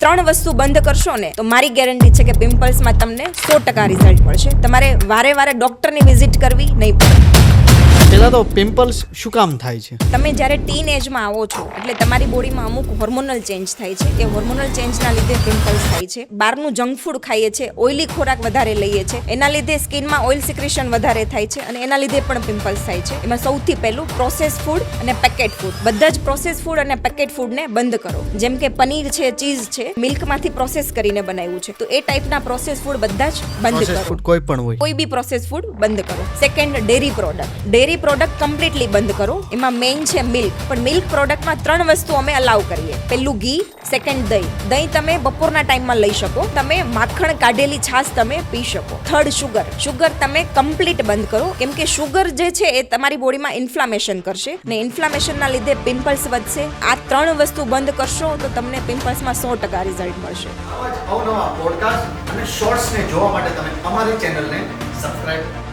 ત્રણ વસ્તુ બંધ કરશો ને તો મારી ગેરંટી છે કે પિમ્પલ્સમાં તમને 100% રિઝલ્ટ મળશે. તમારે વારે વારે ડોક્ટરની વિઝિટ કરવી નહીં પડે. પહેલાં તો પિમ્પલ્સ શું કામ થાય છે? તમે જ્યારે ટીન એજમાં આવો છો એટલે તમારી બોડીમાં અમુક હોર્મોનલ ચેન્જ થાય છે. એ હોર્મોનલ ચેન્જના લીધે પિમ્પલ્સ થાય છે. બહારનું જંક ફૂડ ખાઈએ છીએ, ઓઇલી ખોરાક વધારે લઈએ છીએ, એના લીધે સ્કિનમાં ઓઇલ સિક્રેશન વધારે થાય છે અને એના લીધે પણ પિમ્પલ્સ થાય છે. એમાં સૌથી પહેલું પ્રોસેસ ફૂડ અને પેકેટ ફૂડ. બધા જ પ્રોસેસ ફૂડ અને પેકેટ ફૂડને બંધ કરો. જેમ કે પનીર છે, ચીઝ છે, મિલ્કમાંથી પ્રોસેસ કરીને બનાવ્યું છે, તો એ ટાઈપના પ્રોસેસ ફૂડ બધા જ બંધ પ્રોસેસ કરો. ફૂડ કોઈ પણ હોય, કોઈ બી પ્રોસેસ ફૂડ બંધ કરો. સેકન્ડ, ડેરી પ્રોડક્ટ કમ્પ્લીટલી બંધ કરો. એમાં મેઇન છે મિલ્ક, પણ મિલ્ક પ્રોડક્ટમાં 3 વસ્તુ અમે અલાઉ કરીએ. પહેલું ઘી, સેકન્ડ દહીં તમે બપોરના ટાઈમમાં લઈ શકો. તમે માખણ કાઢેલી છાશ તમે પી શકો. થર્ડ, શુગર તમે કમ્પ્લીટ બંધ કરો, કેમ કે શુગર જે છે એ તમારી બોડીમાં ઇન્ફ્લામેશન કરશે ને ઇન્ફ્લામેશનના લીધે પિમ્પલ્સ વધશે. આ 3 વસ્તુ બંધ કરશો તો તમને પિમ્પલ્સમાં 100% રિઝલ્ટ મળશે. આવા જ અવનવા પોડકાસ્ટ અને શોર્ટ્સને જોવા માટે તમે અમારી ચેનલને સબસ્ક્રાઇબ